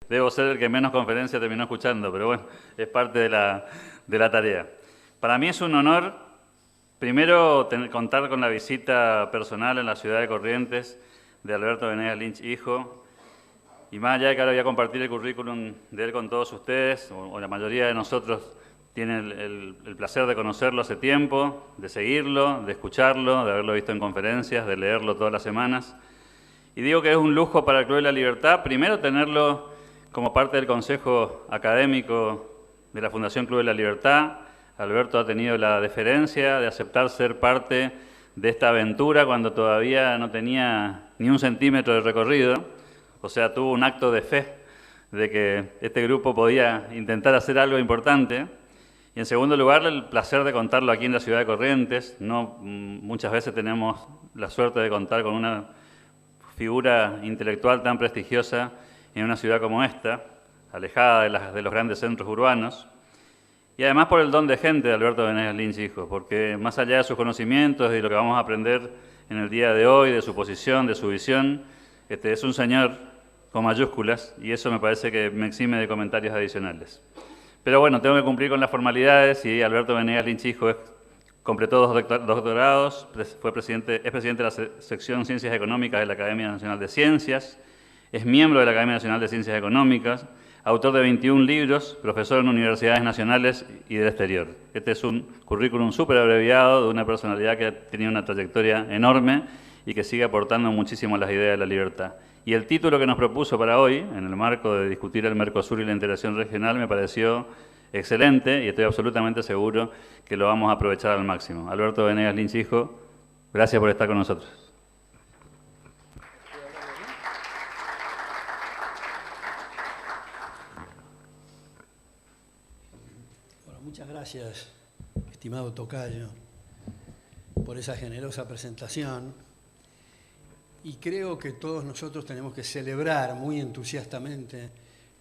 Debo ser el que menos conferencia terminó escuchando, pero bueno, es parte de la tarea. Para mí es un honor, primero, contar con la visita personal en la ciudad de Corrientes de Alberto Venegas Lynch, hijo, y más allá de que ahora voy a compartir el currículum de él con todos ustedes, o la mayoría de nosotros tienen el placer de conocerlo hace tiempo, de seguirlo, de escucharlo, de haberlo visto en conferencias, de leerlo todas las semanas. Y digo que es un lujo para el Club de la Libertad, primero tenerlo como parte del Consejo Académico de la Fundación Club de la Libertad. Alberto ha tenido la deferencia de aceptar ser parte de esta aventura cuando todavía no tenía ni un centímetro de recorrido. O sea, tuvo un acto de fe de que este grupo podía intentar hacer algo importante. Y en segundo lugar, el placer de contarlo aquí en la ciudad de Corrientes. No muchas veces tenemos la suerte de contar con una figura intelectual tan prestigiosa en una ciudad como esta, alejada de los grandes centros urbanos, y además por el don de gente de Alberto Venegas Lynch, hijo, porque más allá de sus conocimientos y lo que vamos a aprender en el día de hoy, de su posición, de su visión, es un señor con mayúsculas, y eso me parece que me exime de comentarios adicionales. Pero bueno, tengo que cumplir con las formalidades, y Alberto Venegas Lynch, hijo, completó dos doctorados, es presidente de la sección Ciencias Económicas de la Academia Nacional de Ciencias, es miembro de la Academia Nacional de Ciencias Económicas, autor de 21 libros, profesor en universidades nacionales y del exterior. Este es un currículum súper abreviado de una personalidad que ha tenido una trayectoria enorme y que sigue aportando muchísimo a las ideas de la libertad. Y el título que nos propuso para hoy, en el marco de discutir el Mercosur y la integración regional, me pareció excelente y estoy absolutamente seguro que lo vamos a aprovechar al máximo. Alberto Venegas Lynch, hijo, gracias por estar con nosotros. Bueno, muchas gracias, estimado tocayo, por esa generosa presentación. Y creo que todos nosotros tenemos que celebrar muy entusiastamente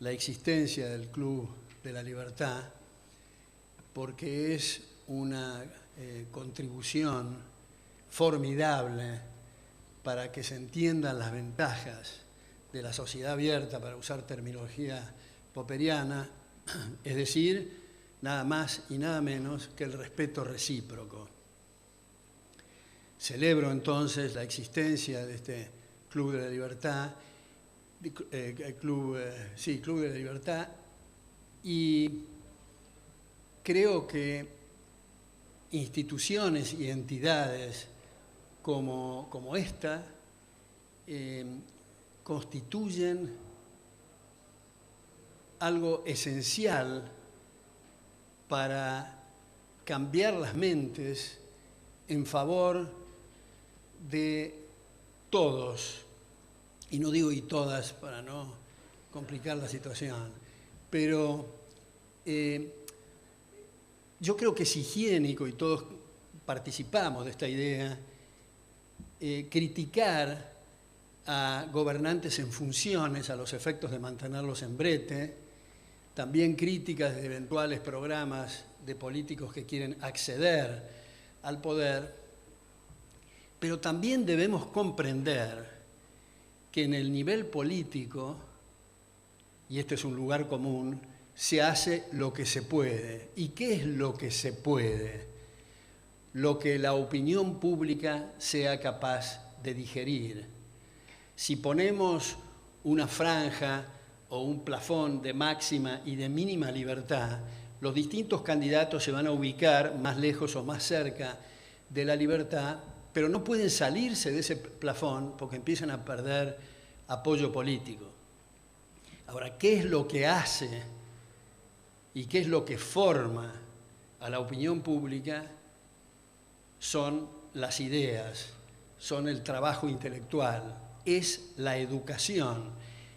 la existencia del Club de la Libertad, porque es una contribución formidable para que se entiendan las ventajas de la sociedad abierta, para usar terminología popperiana, es decir, nada más y nada menos que el respeto recíproco. Celebro entonces la existencia de este Club de la Libertad, Club de la Libertad, y creo que instituciones y entidades como esta constituyen algo esencial para cambiar las mentes en favor de todos, y no digo y todas para no complicar la situación, pero yo creo que es higiénico, y todos participamos de esta idea, criticar a gobernantes en funciones a los efectos de mantenerlos en brete, también críticas de eventuales programas de políticos que quieren acceder al poder, pero también debemos comprender que en el nivel político, y este es un lugar común, se hace lo que se puede. ¿Y qué es lo que se puede? Lo que la opinión pública sea capaz de digerir. Si ponemos una franja o un plafón de máxima y de mínima libertad, los distintos candidatos se van a ubicar más lejos o más cerca de la libertad, pero no pueden salirse de ese plafón porque empiezan a perder apoyo político. Ahora, ¿qué es lo que hace y qué es lo que forma a la opinión pública? Son las ideas, son el trabajo intelectual, es la educación.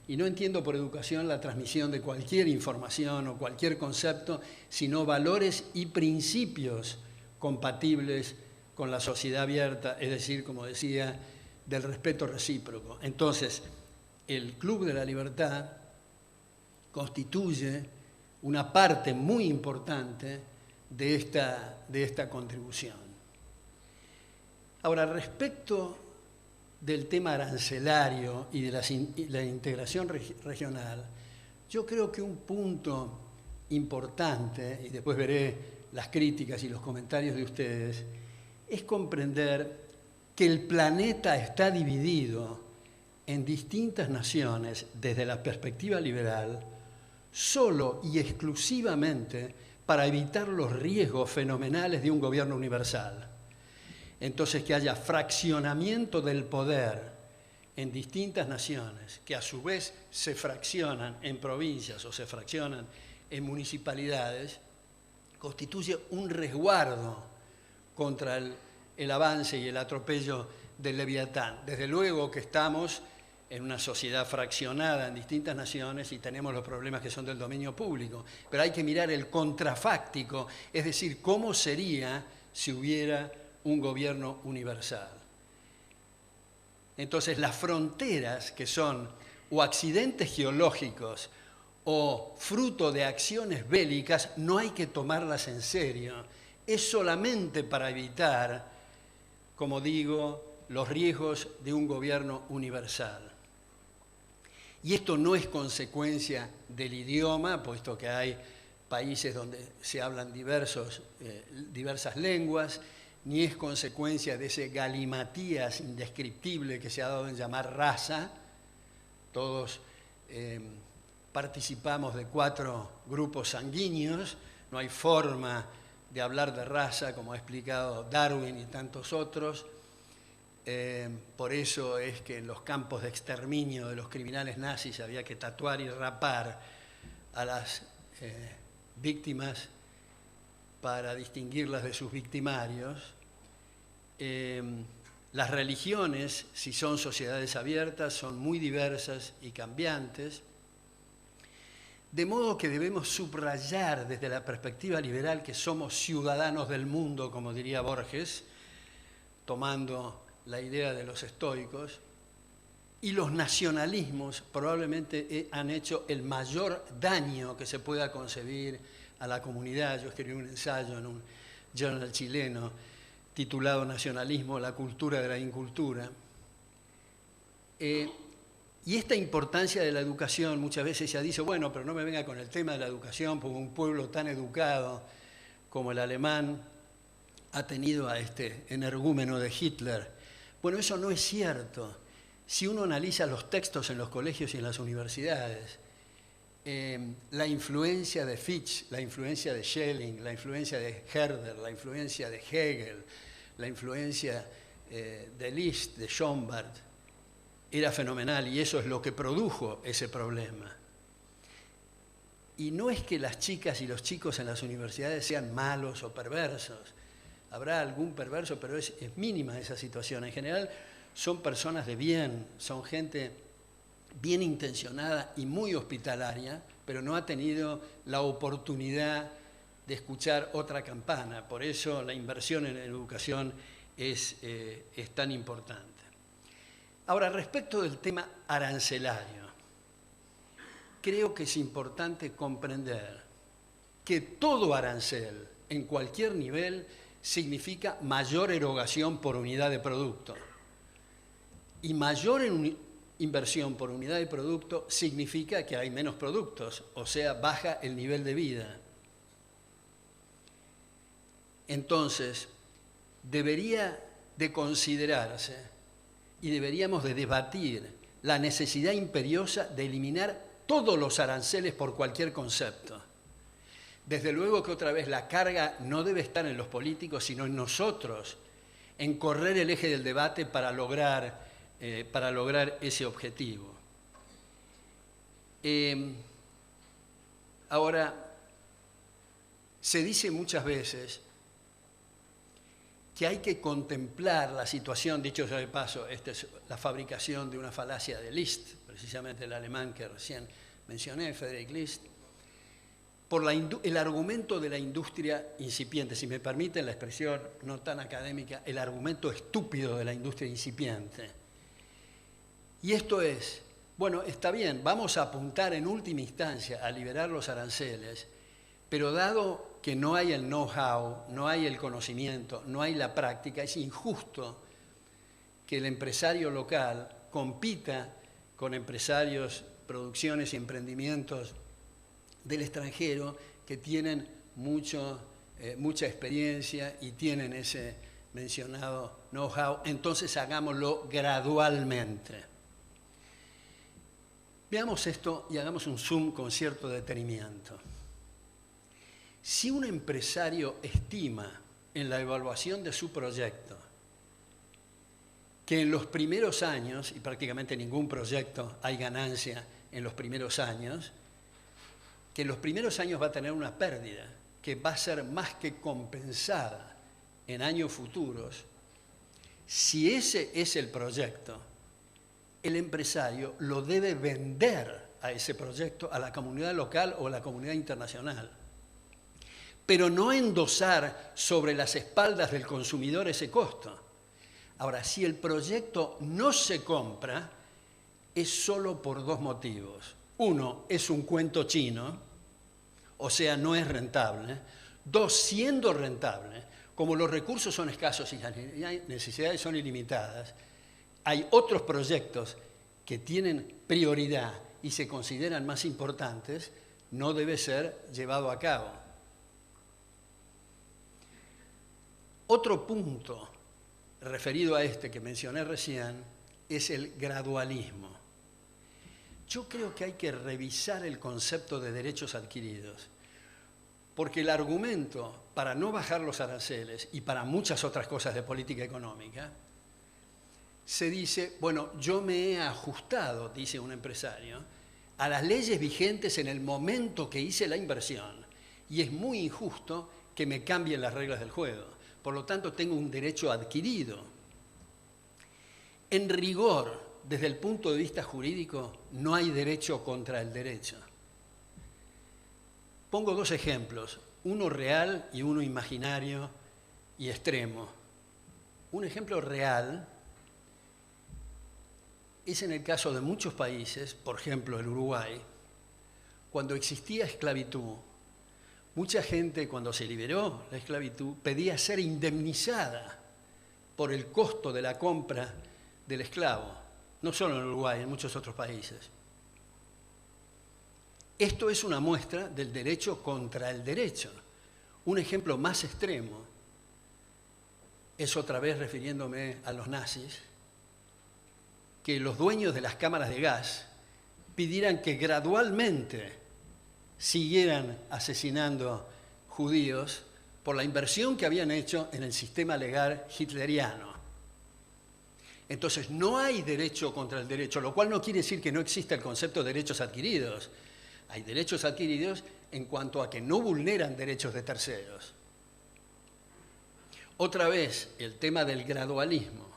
Y no entiendo por educación la transmisión de cualquier información o cualquier concepto, sino valores y principios compatibles con la sociedad abierta, es decir, como decía, del respeto recíproco. Entonces, el Club de la Libertad constituye una parte muy importante de esta contribución. Ahora, respecto del tema arancelario y de la integración regional, Yo creo que un punto importante, y después veré las críticas y los comentarios de ustedes, es comprender que el planeta está dividido en distintas naciones desde la perspectiva liberal, solo y exclusivamente para evitar los riesgos fenomenales de un gobierno universal. Entonces, que haya fraccionamiento del poder en distintas naciones, que a su vez se fraccionan en provincias o se fraccionan en municipalidades, constituye un resguardo contra el avance y el atropello del Leviatán. Desde luego que estamos en una sociedad fraccionada en distintas naciones y tenemos los problemas que son del dominio público, pero hay que mirar el contrafáctico, es decir, cómo sería si hubiera un gobierno universal. Entonces, las fronteras, que son o accidentes geológicos o fruto de acciones bélicas, no hay que tomarlas en serio. Es solamente para evitar, como digo, los riesgos de un gobierno universal. Y esto no es consecuencia del idioma, puesto que hay países donde se hablan diversas lenguas, ni es consecuencia de ese galimatías indescriptible que se ha dado en llamar raza. Todos participamos de 4 grupos sanguíneos, no hay forma de hablar de raza, como ha explicado Darwin y tantos otros. Por eso es que en los campos de exterminio de los criminales nazis había que tatuar y rapar a las víctimas para distinguirlas de sus victimarios. Las religiones, si son sociedades abiertas, son muy diversas y cambiantes, de modo que debemos subrayar desde la perspectiva liberal que somos ciudadanos del mundo, como diría Borges, tomando la idea de los estoicos, y los nacionalismos probablemente han hecho el mayor daño que se pueda concebir a la comunidad. Yo escribí un ensayo en un journal chileno titulado Nacionalismo, la cultura de la incultura. Y esta importancia de la educación, muchas veces se dice, bueno, pero no me venga con el tema de la educación, porque un pueblo tan educado como el alemán ha tenido a este energúmeno de Hitler. Bueno, eso no es cierto. Si uno analiza los textos en los colegios y en las universidades, la influencia de Fichte, la influencia de Schelling, la influencia de Herder, la influencia de Hegel, la influencia de Liszt, de Schoenbart, era fenomenal, y eso es lo que produjo ese problema. Y no es que las chicas y los chicos en las universidades sean malos o perversos. Habrá algún perverso, pero es mínima esa situación. En general son personas de bien, son gente bien intencionada y muy hospitalaria, pero no ha tenido la oportunidad de escuchar otra campana. Por eso la inversión en educación es tan importante. Ahora, respecto del tema arancelario, creo que es importante comprender que todo arancel, en cualquier nivel, significa mayor erogación por unidad de producto. Y mayor inversión por unidad de producto significa que hay menos productos, o sea, baja el nivel de vida. Entonces, debería de considerarse y deberíamos de debatir la necesidad imperiosa de eliminar todos los aranceles por cualquier concepto. Desde luego que otra vez la carga no debe estar en los políticos, sino en nosotros, en correr el eje del debate para lograr ese objetivo. Ahora, se dice muchas veces que hay que contemplar la situación, dicho sea de paso, esta es la fabricación de una falacia de Liszt, precisamente el alemán que recién mencioné, Friedrich List, por el argumento de la industria incipiente, si me permiten la expresión no tan académica, el argumento estúpido de la industria incipiente. Y esto es, bueno, está bien, vamos a apuntar en última instancia a liberar los aranceles, pero dado que no hay el know-how, no hay el conocimiento, no hay la práctica, es injusto que el empresario local compita con empresarios producciones y emprendimientos del extranjero que tienen mucha experiencia y tienen ese mencionado know-how, entonces hagámoslo gradualmente. Veamos esto y hagamos un zoom con cierto detenimiento. Si un empresario estima en la evaluación de su proyecto que en los primeros años, y prácticamente ningún proyecto hay ganancia en los primeros años, que en los primeros años va a tener una pérdida que va a ser más que compensada en años futuros, si ese es el proyecto, el empresario lo debe vender a ese proyecto a la comunidad local o a la comunidad internacional, pero no endosar sobre las espaldas del consumidor ese costo. Ahora, si el proyecto no se compra, es solo por dos motivos. Uno, es un cuento chino, o sea, no es rentable. Dos, siendo rentable, como los recursos son escasos y las necesidades son ilimitadas, hay otros proyectos que tienen prioridad y se consideran más importantes, no debe ser llevado a cabo. Otro punto referido a este que mencioné recién es el gradualismo. Yo creo que hay que revisar el concepto de derechos adquiridos, porque el argumento para no bajar los aranceles y para muchas otras cosas de política económica, se dice, bueno, yo me he ajustado, dice un empresario, a las leyes vigentes en el momento que hice la inversión, y es muy injusto que me cambien las reglas del juego. Por lo tanto, tengo un derecho adquirido. En rigor, desde el punto de vista jurídico, no hay derecho contra el derecho. Pongo dos ejemplos, uno real y uno imaginario y extremo. Un ejemplo real es en el caso de muchos países, por ejemplo el Uruguay, cuando existía esclavitud, mucha gente cuando se liberó la esclavitud pedía ser indemnizada por el costo de la compra del esclavo, no solo en Uruguay, en muchos otros países. Esto es una muestra del derecho contra el derecho. Un ejemplo más extremo es, otra vez refiriéndome a los nazis, que los dueños de las cámaras de gas pidieran que gradualmente siguieran asesinando judíos por la inversión que habían hecho en el sistema legal hitleriano. Entonces, no hay derecho contra el derecho, lo cual no quiere decir que no exista el concepto de derechos adquiridos. Hay derechos adquiridos en cuanto a que no vulneran derechos de terceros. Otra vez, el tema del gradualismo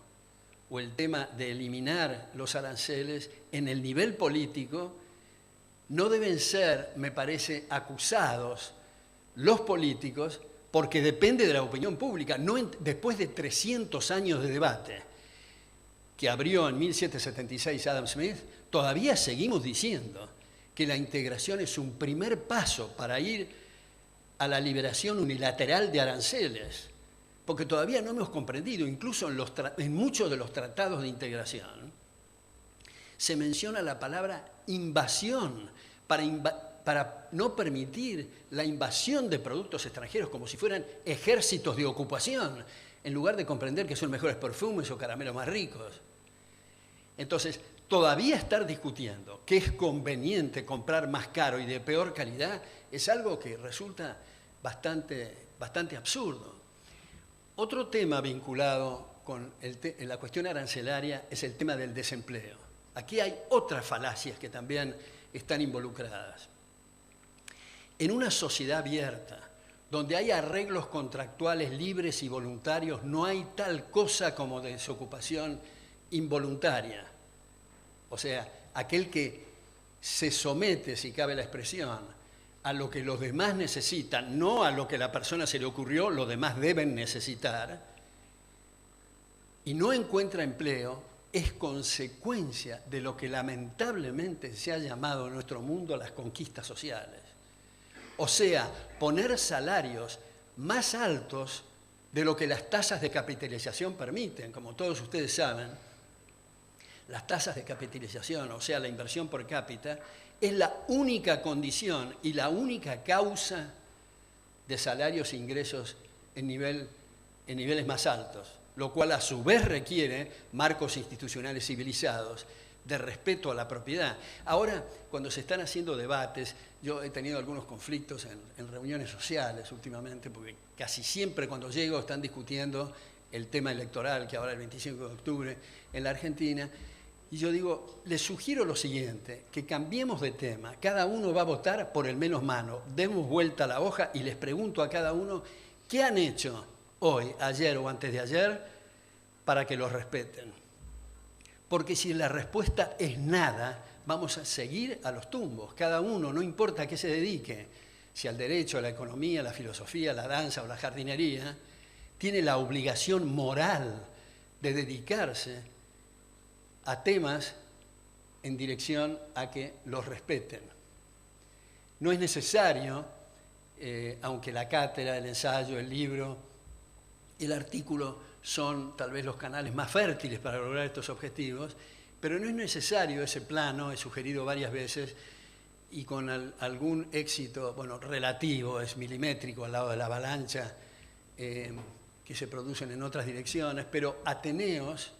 o el tema de eliminar los aranceles en el nivel político no deben ser, me parece, acusados los políticos porque depende de la opinión pública. Después de 300 años de debate que abrió en 1776 Adam Smith, todavía seguimos diciendo que la integración es un primer paso para ir a la liberación unilateral de aranceles, porque todavía no hemos comprendido, incluso en muchos de los tratados de integración, se menciona la palabra invasión para no permitir la invasión de productos extranjeros como si fueran ejércitos de ocupación, en lugar de comprender que son mejores perfumes o caramelos más ricos. Entonces, todavía estar discutiendo que es conveniente comprar más caro y de peor calidad es algo que resulta bastante absurdo. Otro tema vinculado con la cuestión arancelaria es el tema del desempleo. Aquí hay otras falacias que también están involucradas. En una sociedad abierta, donde hay arreglos contractuales libres y voluntarios, no hay tal cosa como desocupación involuntaria. O sea, aquel que se somete, si cabe la expresión, a lo que los demás necesitan, no a lo que a la persona se le ocurrió, los demás deben necesitar, y no encuentra empleo, es consecuencia de lo que lamentablemente se ha llamado en nuestro mundo las conquistas sociales. O sea, poner salarios más altos de lo que las tasas de capitalización permiten. Como todos ustedes saben, las tasas de capitalización, o sea, la inversión per cápita, es la única condición y la única causa de salarios e ingresos en niveles más altos, lo cual a su vez requiere marcos institucionales civilizados de respeto a la propiedad. Ahora, cuando se están haciendo debates, yo he tenido algunos conflictos en reuniones sociales últimamente, porque casi siempre cuando llego están discutiendo el tema electoral, que ahora el 25 de octubre en la Argentina, y yo digo, les sugiero lo siguiente, que cambiemos de tema, cada uno va a votar por el menos malo, demos vuelta a la hoja y les pregunto a cada uno, ¿qué han hecho hoy, ayer o antes de ayer para que los respeten? Porque si la respuesta es nada, vamos a seguir a los tumbos, cada uno, no importa a qué se dedique, si al derecho, a la economía, a la filosofía, a la danza o la jardinería, tiene la obligación moral de dedicarse a temas en dirección a que los respeten. No es necesario, aunque la cátedra, el ensayo, el libro, el artículo son tal vez los canales más fértiles para lograr estos objetivos, pero no es necesario ese plano, he sugerido varias veces, y con algún éxito, bueno, relativo, es milimétrico al lado de la avalancha que se producen en otras direcciones, pero ateneos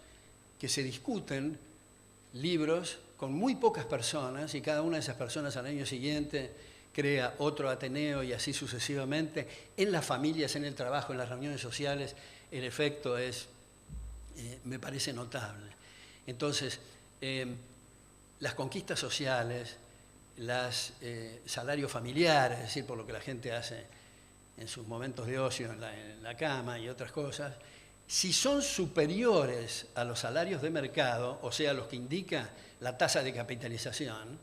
que se discuten libros con muy pocas personas y cada una de esas personas al año siguiente crea otro ateneo y así sucesivamente. En las familias, en el trabajo, en las reuniones sociales, el efecto es, me parece notable. Entonces, las conquistas sociales, los salarios familiares, es decir, por lo que la gente hace en sus momentos de ocio en la cama y otras cosas, si son superiores a los salarios de mercado, o sea, los que indica la tasa de capitalización,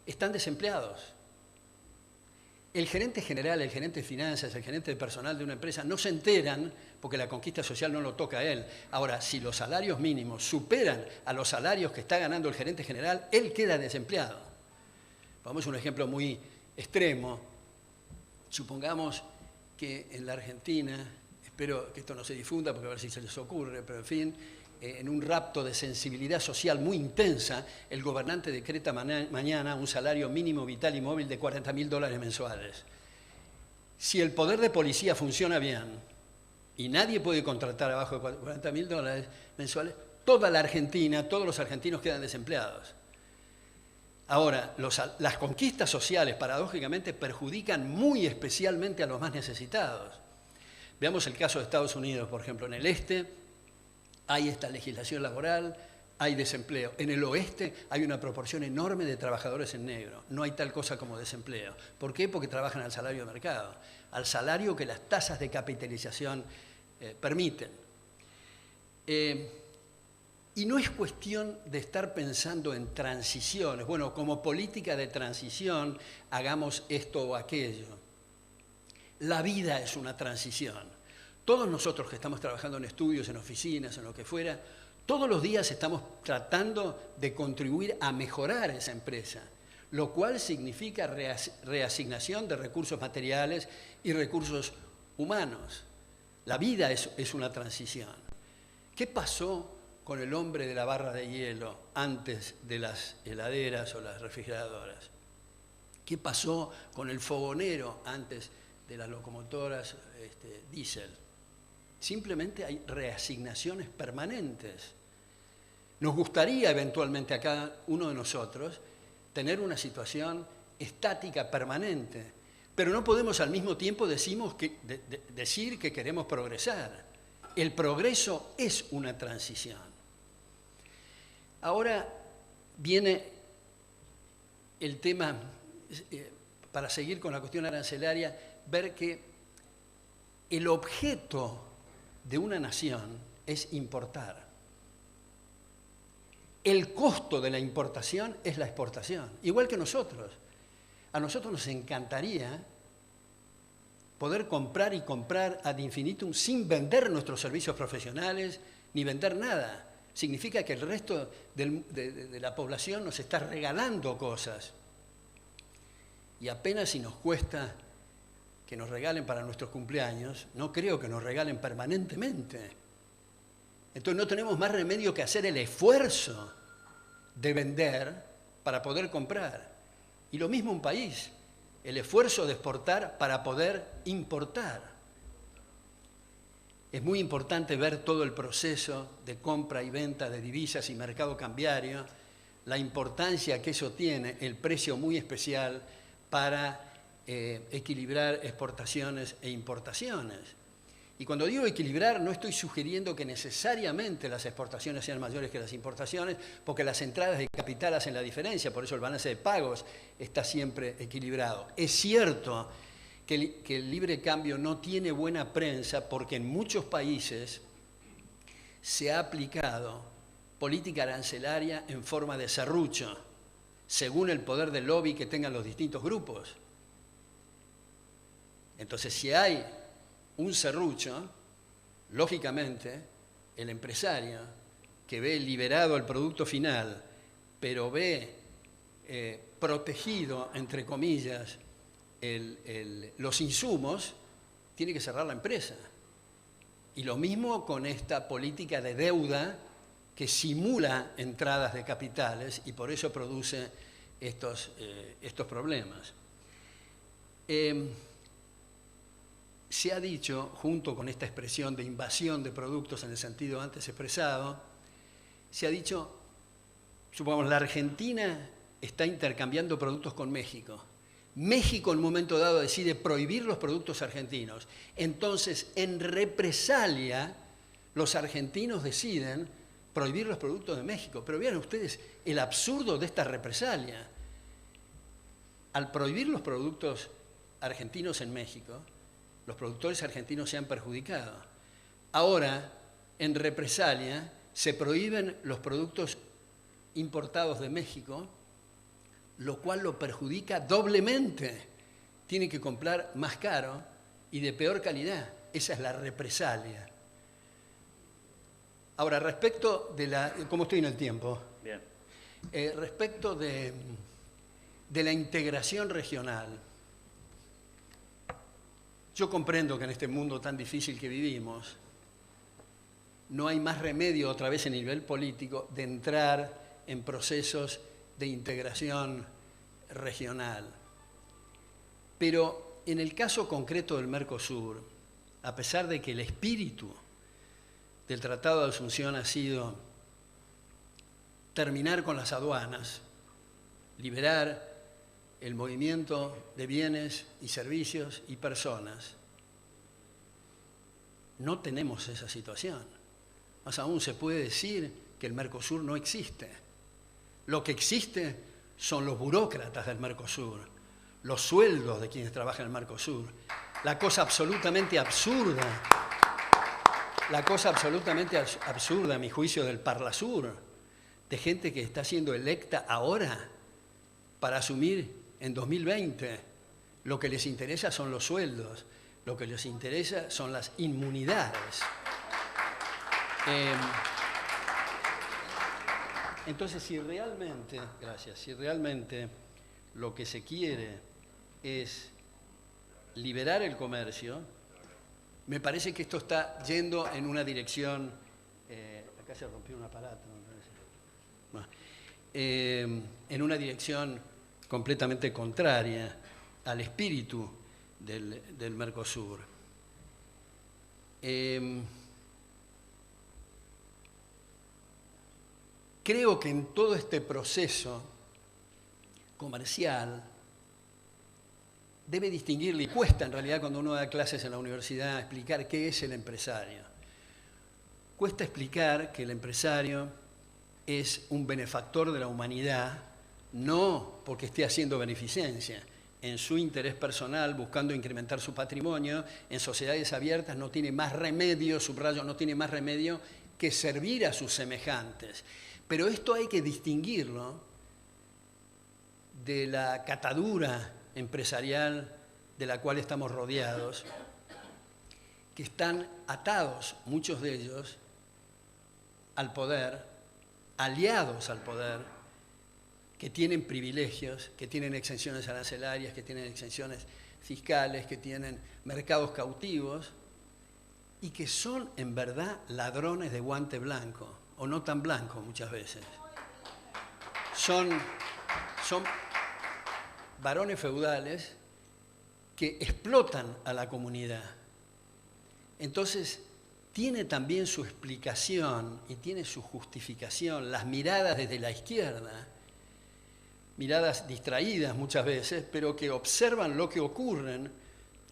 están desempleados. El gerente general, el gerente de finanzas, el gerente de personal de una empresa no se enteran porque la conquista social no lo toca a él. Ahora, si los salarios mínimos superan a los salarios que está ganando el gerente general, él queda desempleado. Vamos a un ejemplo muy extremo. Supongamos que en la Argentina, espero que esto no se difunda porque a ver si se les ocurre, pero en fin, en un rapto de sensibilidad social muy intensa, el gobernante decreta mañana un salario mínimo vital y móvil de $40.000 mensuales. Si el poder de policía funciona bien y nadie puede contratar abajo de $40.000 mensuales, toda la Argentina, todos los argentinos quedan desempleados. Ahora, las conquistas sociales, paradójicamente, perjudican muy especialmente a los más necesitados. Veamos el caso de Estados Unidos, por ejemplo. En el este hay esta legislación laboral, hay desempleo. En el oeste hay una proporción enorme de trabajadores en negro. No hay tal cosa como desempleo. ¿Por qué? Porque trabajan al salario de mercado, al salario que las tasas de capitalización permiten. Y no es cuestión de estar pensando en transiciones. Bueno, como política de transición hagamos esto o aquello. La vida es una transición. Todos nosotros que estamos trabajando en estudios, en oficinas, en lo que fuera, todos los días estamos tratando de contribuir a mejorar esa empresa, lo cual significa reasignación de recursos materiales y recursos humanos. La vida es una transición. ¿Qué pasó con el hombre de la barra de hielo antes de las heladeras o las refrigeradoras? ¿Qué pasó con el fogonero antes de las locomotoras diésel? Simplemente hay reasignaciones permanentes. Nos gustaría eventualmente a cada uno de nosotros tener una situación estática permanente, pero no podemos al mismo tiempo decir que queremos progresar. El progreso es una transición. Ahora viene el tema, para seguir con la cuestión arancelaria, ver que el objeto de una nación es importar. El costo de la importación es la exportación, igual que nosotros. A nosotros nos encantaría poder comprar y comprar ad infinitum sin vender nuestros servicios profesionales ni vender nada. Significa que el resto de la población nos está regalando cosas. Y apenas si nos cuesta que nos regalen para nuestros cumpleaños, no creo que nos regalen permanentemente. Entonces no tenemos más remedio que hacer el esfuerzo de vender para poder comprar. Y lo mismo un país, el esfuerzo de exportar para poder importar. Es muy importante ver todo el proceso de compra y venta de divisas y mercado cambiario, la importancia que eso tiene, el precio muy especial para equilibrar exportaciones e importaciones. Y cuando digo equilibrar, no estoy sugiriendo que necesariamente las exportaciones sean mayores que las importaciones, porque las entradas de capital hacen la diferencia, por eso el balance de pagos está siempre equilibrado. Es cierto que el libre cambio no tiene buena prensa porque en muchos países se ha aplicado política arancelaria en forma de serrucho, según el poder del lobby que tengan los distintos grupos. Entonces, si hay un serrucho, lógicamente, el empresario que ve liberado el producto final, pero ve protegido, entre comillas, los insumos, tiene que cerrar la empresa. Y lo mismo con esta política de deuda que simula entradas de capitales y por eso produce estos problemas. Se ha dicho, junto con esta expresión de invasión de productos en el sentido antes expresado, se ha dicho, supongamos, la Argentina está intercambiando productos con México. México en un momento dado decide prohibir los productos argentinos. Entonces, en represalia, los argentinos deciden prohibir los productos de México. Pero vean ustedes el absurdo de esta represalia. Al prohibir los productos argentinos en México, los productores argentinos se han perjudicado. Ahora, en represalia, se prohíben los productos importados de México, lo cual lo perjudica doblemente. Tiene que comprar más caro y de peor calidad. Esa es la represalia. Ahora, respecto de la... ¿Cómo estoy en el tiempo? Bien. Respecto de la integración regional, yo comprendo que en este mundo tan difícil que vivimos, no hay más remedio, otra vez en nivel político, de entrar en procesos de integración regional. Pero en el caso concreto del Mercosur, a pesar de que el espíritu del Tratado de Asunción ha sido terminar con las aduanas, liberar el movimiento de bienes y servicios y personas, no tenemos esa situación. Más aún se puede decir que el Mercosur no existe. Lo que existe son los burócratas del Mercosur, los sueldos de quienes trabajan en el Mercosur, la cosa absolutamente absurda, a mi juicio, del Parlasur, de gente que está siendo electa ahora para asumir en 2020. Lo que les interesa son los sueldos, lo que les interesa son las inmunidades. Entonces, si realmente lo que se quiere es liberar el comercio, me parece que esto está yendo en una dirección... acá se rompió un aparato, me parece. En una dirección completamente contraria al espíritu del Mercosur. Creo que en todo este proceso comercial debe distinguirle, y cuesta en realidad cuando uno da clases en la universidad explicar qué es el empresario. Cuesta explicar que el empresario es un benefactor de la humanidad, no porque esté haciendo beneficencia, en su interés personal, buscando incrementar su patrimonio. En sociedades abiertas no tiene más remedio, subrayo, no tiene más remedio que servir a sus semejantes. Pero esto hay que distinguirlo de la catadura empresarial de la cual estamos rodeados, que están atados, muchos de ellos, al poder, aliados al poder, que tienen privilegios, que tienen exenciones arancelarias, que tienen exenciones fiscales, que tienen mercados cautivos y que son en verdad ladrones de guante blanco, o no tan blanco muchas veces. son varones feudales que explotan a la comunidad. Entonces, tiene también su explicación y tiene su justificación las miradas desde la izquierda, miradas distraídas muchas veces, pero que observan lo que ocurre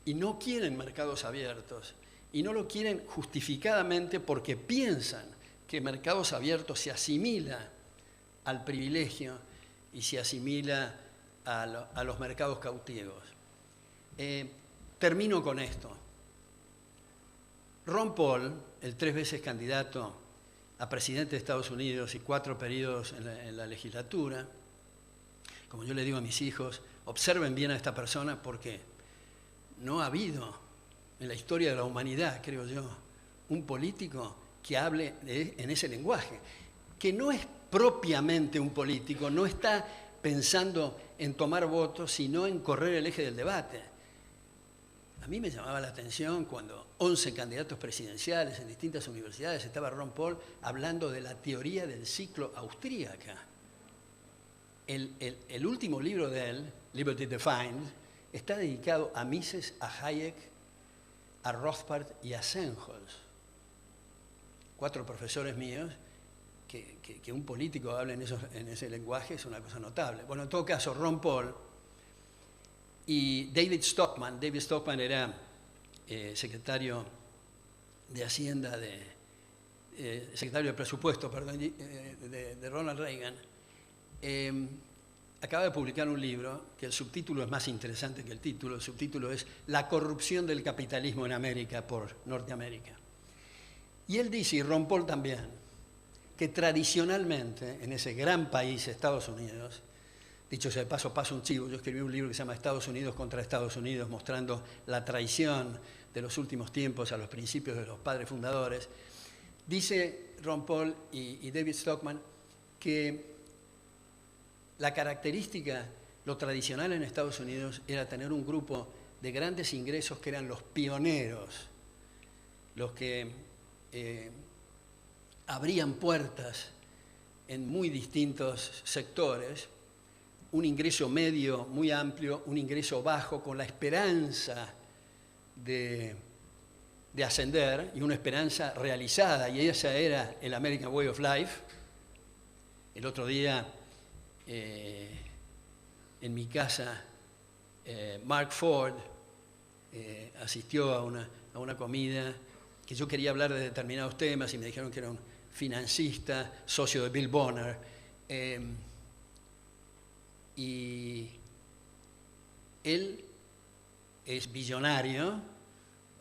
y no quieren mercados abiertos. Y no lo quieren justificadamente porque piensan que mercados abiertos se asimila al privilegio y se asimila a los mercados cautivos. Termino con esto. Ron Paul, el 3 veces candidato a presidente de Estados Unidos y 4 periodos en la legislatura, como yo le digo a mis hijos, observen bien a esta persona porque no ha habido en la historia de la humanidad, creo yo, un político que hable en ese lenguaje, que no es propiamente un político, no está pensando en tomar votos, sino en correr el eje del debate. A mí me llamaba la atención cuando 11 candidatos presidenciales en distintas universidades estaba Ron Paul hablando de la teoría del ciclo austríaca. El último libro de él, Liberty Defined, está dedicado a Mises, a Hayek, a Rothbard y a Sennholz. 4 profesores míos, que un político hable en ese lenguaje es una cosa notable. Bueno, en todo caso, Ron Paul y David Stockman era secretario de Hacienda, secretario de Presupuesto, perdón, de Ronald Reagan, acaba de publicar un libro que el subtítulo es más interesante que el título. El subtítulo es La corrupción del capitalismo en América por Norteamérica. Y él dice, y Ron Paul también, que tradicionalmente en ese gran país, Estados Unidos, dicho sea de paso un chivo, yo escribí un libro que se llama Estados Unidos contra Estados Unidos, mostrando la traición de los últimos tiempos a los principios de los padres fundadores. Dice Ron Paul y David Stockman que la característica, lo tradicional en Estados Unidos era tener un grupo de grandes ingresos que eran los pioneros, los que abrían puertas en muy distintos sectores, un ingreso medio muy amplio, un ingreso bajo con la esperanza de ascender y una esperanza realizada, y esa era el American Way of Life. El otro día en mi casa Mark Ford asistió a una comida que yo quería hablar de determinados temas y me dijeron que era un financista, socio de Bill Bonner, y él es billonario,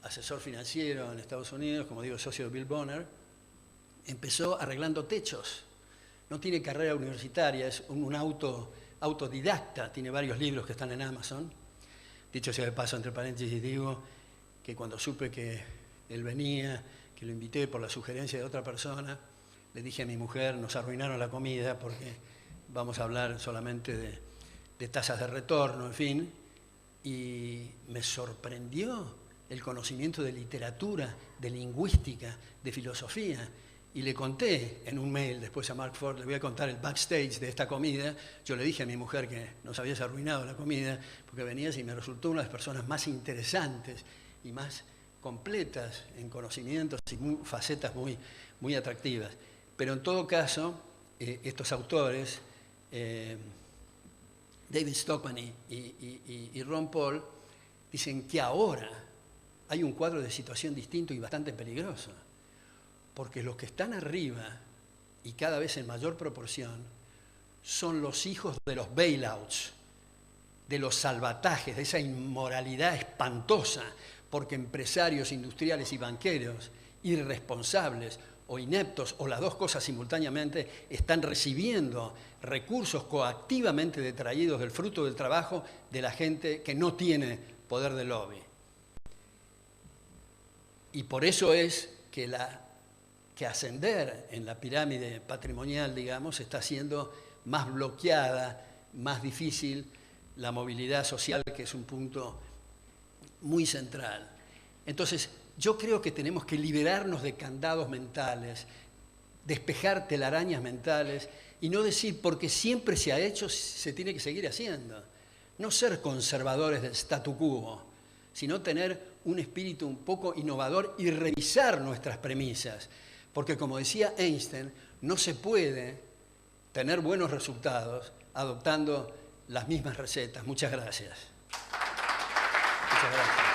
asesor financiero en Estados Unidos, como digo, socio de Bill Bonner. Empezó arreglando techos, no tiene carrera universitaria, es un autodidacta, tiene varios libros que están en Amazon. Dicho sea de paso, entre paréntesis, digo que cuando supe que él venía, que lo invité por la sugerencia de otra persona, le dije a mi mujer, nos arruinaron la comida porque vamos a hablar solamente de tasas de retorno, en fin, y me sorprendió el conocimiento de literatura, de lingüística, de filosofía, y le conté en un mail después a Mark Ford, le voy a contar el backstage de esta comida. Yo le dije a mi mujer que nos habías arruinado la comida porque venías y me resultó una de las personas más interesantes y más completas en conocimientos y facetas muy atractivas. Pero en todo caso, estos autores, David Stockman y Ron Paul, dicen que ahora hay un cuadro de situación distinto y bastante peligroso, porque los que están arriba, y cada vez en mayor proporción, son los hijos de los bailouts, de los salvatajes, de esa inmoralidad espantosa, porque empresarios, industriales y banqueros irresponsables o ineptos, o las dos cosas simultáneamente, están recibiendo recursos coactivamente detraídos del fruto del trabajo de la gente que no tiene poder de lobby. Y por eso es que ascender en la pirámide patrimonial, digamos, está siendo más bloqueada, más difícil la movilidad social, que es un punto muy central. Entonces, yo creo que tenemos que liberarnos de candados mentales, despejar telarañas mentales y no decir porque siempre se ha hecho, se tiene que seguir haciendo. No ser conservadores del statu quo, sino tener un espíritu un poco innovador y revisar nuestras premisas. Porque como decía Einstein, no se puede tener buenos resultados adoptando las mismas recetas. Muchas gracias. Muchas gracias.